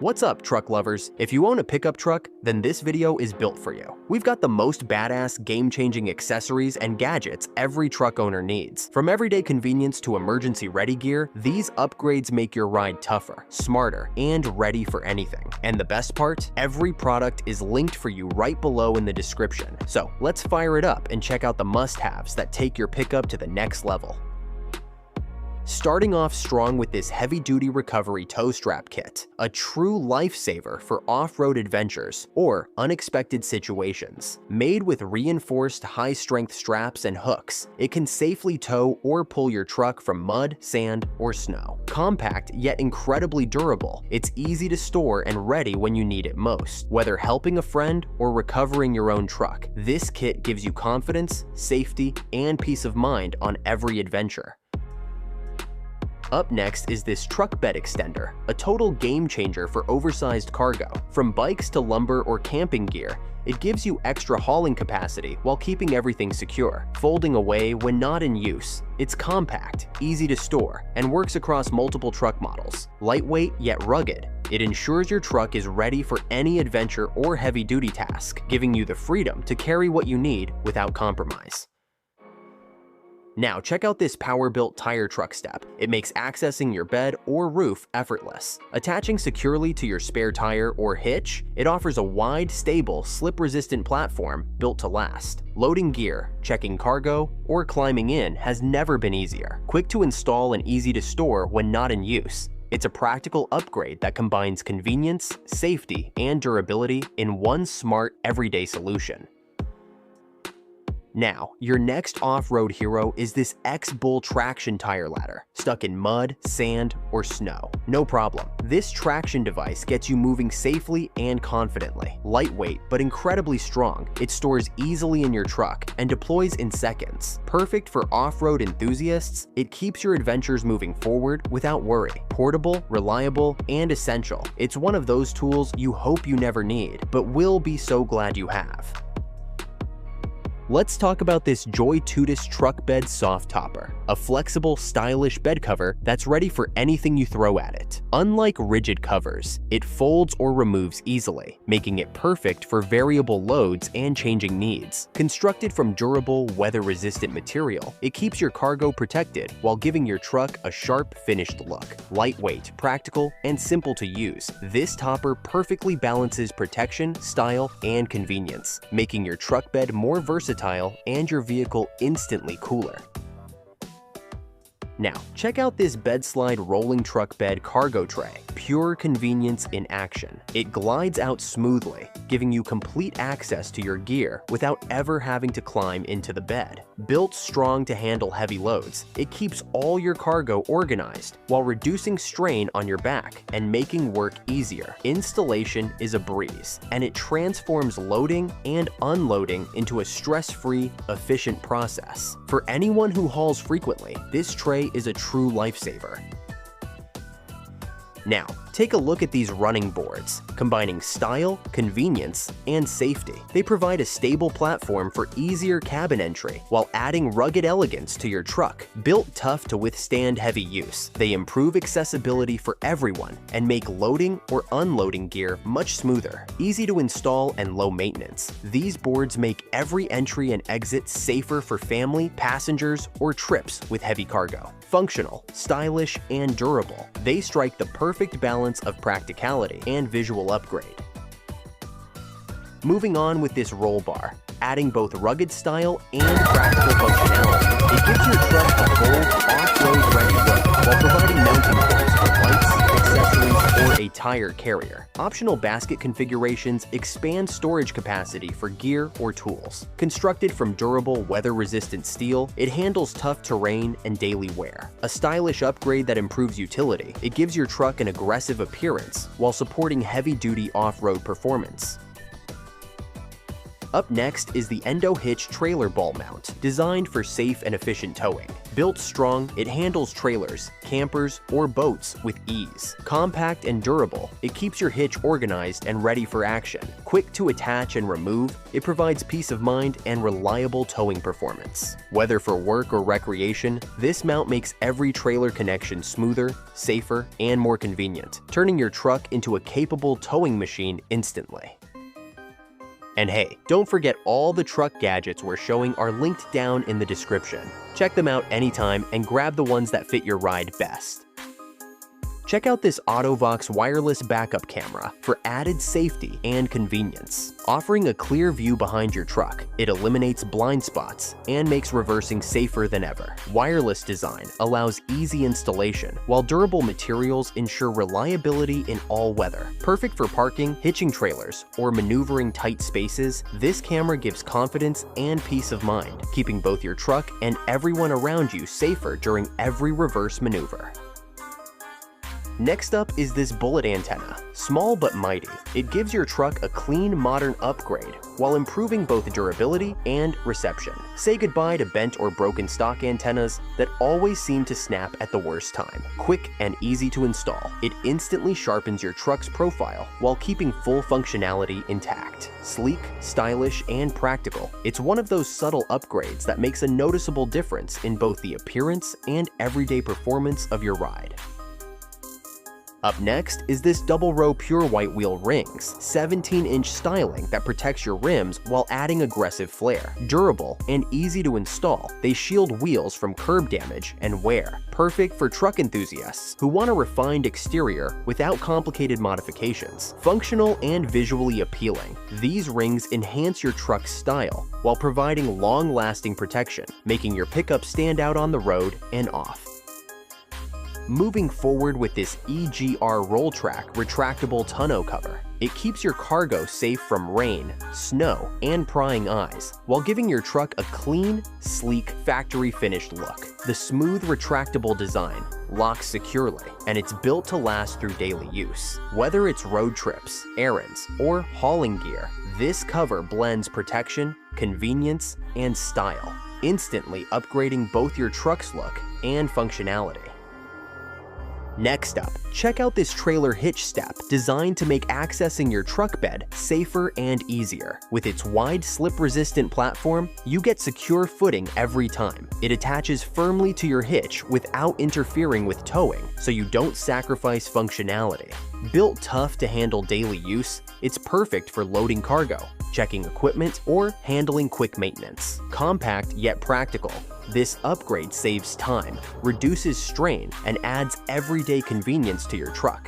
What's up, truck lovers? If you own a pickup truck, then this video is built for you. We've got the most badass, game-changing accessories and gadgets every truck owner needs. From everyday convenience to emergency-ready gear, these upgrades make your ride tougher, smarter, and ready for anything. And the best part? Every product is linked for you right below in the description. So let's fire it up and check out the must-haves that take your pickup to the next level. Starting off strong with this heavy-duty recovery tow strap kit, a true lifesaver for off-road adventures or unexpected situations. Made with reinforced high-strength straps and hooks, it can safely tow or pull your truck from mud, sand, or snow. Compact yet incredibly durable, it's easy to store and ready when you need it most. Whether helping a friend or recovering your own truck, this kit gives you confidence, safety, and peace of mind on every adventure. Up next is this truck bed extender, a total game changer for oversized cargo. From bikes to lumber or camping gear, it gives you extra hauling capacity while keeping everything secure, folding away when not in use. It's compact, easy to store, and works across multiple truck models. Lightweight yet rugged, it ensures your truck is ready for any adventure or heavy-duty task, giving you the freedom to carry what you need without compromise. Now check out this Powerbuilt tire truck step. It makes accessing your bed or roof effortless. Attaching securely to your spare tire or hitch, it offers a wide, stable, slip-resistant platform built to last. Loading gear, checking cargo, or climbing in has never been easier. Quick to install and easy to store when not in use. It's a practical upgrade that combines convenience, safety, and durability in one smart, everyday solution. Now, your next off-road hero is this X-Bull traction tire ladder, stuck in mud, sand, or snow. No problem. This traction device gets you moving safely and confidently. Lightweight, but incredibly strong, it stores easily in your truck and deploys in seconds. Perfect for off-road enthusiasts, it keeps your adventures moving forward without worry. Portable, reliable, and essential. It's one of those tools you hope you never need, but will be so glad you have. Let's talk about this Joytutus truck bed soft topper, a flexible, stylish bed cover that's ready for anything you throw at it. Unlike rigid covers, it folds or removes easily, making it perfect for variable loads and changing needs. Constructed from durable, weather-resistant material, it keeps your cargo protected while giving your truck a sharp, finished look. Lightweight, practical, and simple to use, this topper perfectly balances protection, style, and convenience, making your truck bed more versatile and your vehicle instantly cooler. Now, check out this Bedslide rolling truck bed cargo tray. Pure convenience in action. It glides out smoothly, giving you complete access to your gear without ever having to climb into the bed. Built strong to handle heavy loads, it keeps all your cargo organized while reducing strain on your back and making work easier. Installation is a breeze, and it transforms loading and unloading into a stress-free, efficient process. For anyone who hauls frequently, this tray is a true lifesaver. Now, take a look at these running boards, combining style, convenience, and safety. They provide a stable platform for easier cabin entry while adding rugged elegance to your truck. Built tough to withstand heavy use, they improve accessibility for everyone and make loading or unloading gear much smoother. Easy to install and low maintenance, these boards make every entry and exit safer for family, passengers, or trips with heavy cargo. Functional, stylish, and durable, they strike the perfect balance of practicality and visual upgrade. Moving on with this roll bar, adding both rugged style and practical functionality, it gives your truck a bold, off-road ready look while providing mounting points for lights, accessories, or a tire carrier. Optional basket configurations expand storage capacity for gear or tools. Constructed from durable, weather-resistant steel, it handles tough terrain and daily wear. A stylish upgrade that improves utility, it gives your truck an aggressive appearance while supporting heavy-duty off-road performance. Up next is the Endo-hitch trailer ball mount, designed for safe and efficient towing. Built strong, it handles trailers, campers, or boats with ease. Compact and durable, it keeps your hitch organized and ready for action. Quick to attach and remove, it provides peace of mind and reliable towing performance. Whether for work or recreation, this mount makes every trailer connection smoother, safer, and more convenient, turning your truck into a capable towing machine instantly. And hey, don't forget all the truck gadgets we're showing are linked down in the description. Check them out anytime and grab the ones that fit your ride best. Check out this AutoVox wireless backup camera for added safety and convenience. Offering a clear view behind your truck, it eliminates blind spots and makes reversing safer than ever. Wireless design allows easy installation, while durable materials ensure reliability in all weather. Perfect for parking, hitching trailers, or maneuvering tight spaces, this camera gives confidence and peace of mind, keeping both your truck and everyone around you safer during every reverse maneuver. Next up is this bullet antenna. Small but mighty, it gives your truck a clean, modern upgrade while improving both durability and reception. Say goodbye to bent or broken stock antennas that always seem to snap at the worst time. Quick and easy to install, it instantly sharpens your truck's profile while keeping full functionality intact. Sleek, stylish, and practical, it's one of those subtle upgrades that makes a noticeable difference in both the appearance and everyday performance of your ride. Up next is this double row pure white wheel rings, 17-inch styling that protects your rims while adding aggressive flair. Durable and easy to install, they shield wheels from curb damage and wear. Perfect for truck enthusiasts who want a refined exterior without complicated modifications. Functional and visually appealing, these rings enhance your truck's style while providing long-lasting protection, making your pickup stand out on the road and off. Moving forward with this EGR RollTrac retractable tonneau cover. It keeps your cargo safe from rain, snow, and prying eyes, while giving your truck a clean, sleek, factory-finished look. The smooth retractable design locks securely, and it's built to last through daily use. Whether it's road trips, errands, or hauling gear, this cover blends protection, convenience, and style, instantly upgrading both your truck's look and functionality. Next up, check out this trailer hitch step designed to make accessing your truck bed safer and easier. With its wide slip-resistant platform, you get secure footing every time. It attaches firmly to your hitch without interfering with towing, so you don't sacrifice functionality. Built tough to handle daily use, it's perfect for loading cargo, checking equipment, or handling quick maintenance. Compact yet practical, this upgrade saves time, reduces strain, and adds everyday convenience to your truck.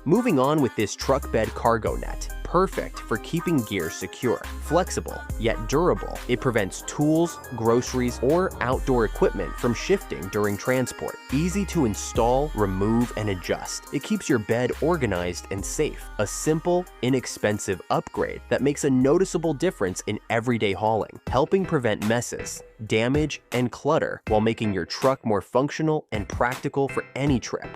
Moving on with this truck bed cargo net. Perfect for keeping gear secure. Flexible, yet durable, it prevents tools, groceries, or outdoor equipment from shifting during transport. Easy to install, remove, and adjust. It keeps your bed organized and safe. A simple, inexpensive upgrade that makes a noticeable difference in everyday hauling, helping prevent messes, damage, and clutter while making your truck more functional and practical for any trip.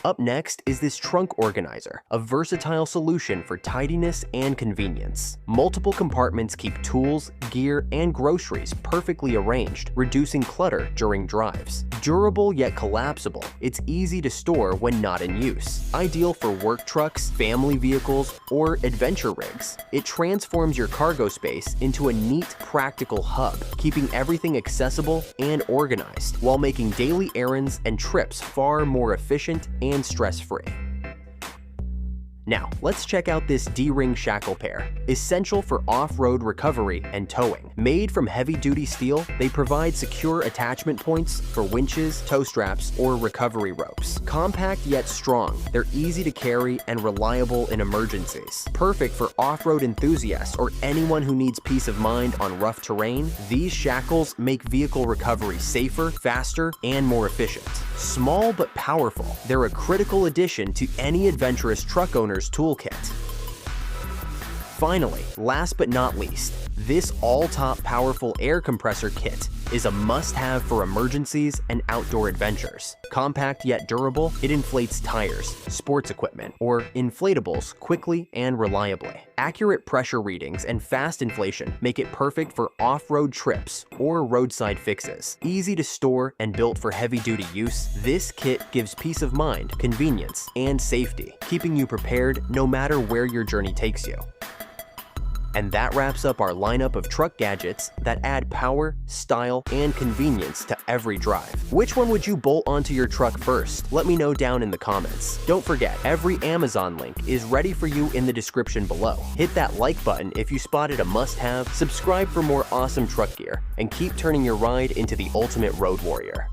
Up next is this trunk organizer, a versatile solution for tidiness and convenience. Multiple compartments keep tools, gear, and groceries perfectly arranged, reducing clutter during drives. Durable yet collapsible, it's easy to store when not in use. Ideal for work trucks, family vehicles, or adventure rigs. It transforms your cargo space into a neat, practical hub, keeping everything accessible and organized, while making daily errands and trips far more efficient and stress-free. Now, let's check out this D-ring shackle pair, essential for off-road recovery and towing. Made from heavy-duty steel, they provide secure attachment points for winches, tow straps, or recovery ropes. Compact yet strong, they're easy to carry and reliable in emergencies. Perfect for off-road enthusiasts or anyone who needs peace of mind on rough terrain, these shackles make vehicle recovery safer, faster, and more efficient. Small but powerful, they're a critical addition to any adventurous truck owner's toolkit. Finally, last but not least, this all-top powerful air compressor kit is a must-have for emergencies and outdoor adventures. Compact yet durable, it inflates tires, sports equipment, or inflatables quickly and reliably. Accurate pressure readings and fast inflation make it perfect for off-road trips or roadside fixes. Easy to store and built for heavy-duty use, this kit gives peace of mind, convenience, and safety, keeping you prepared no matter where your journey takes you. And that wraps up our lineup of truck gadgets that add power, style, and convenience to every drive. Which one would you bolt onto your truck first? Let me know down in the comments. Don't forget, every Amazon link is ready for you in the description below. Hit that like button if you spotted a must-have, subscribe for more awesome truck gear, and keep turning your ride into the ultimate road warrior.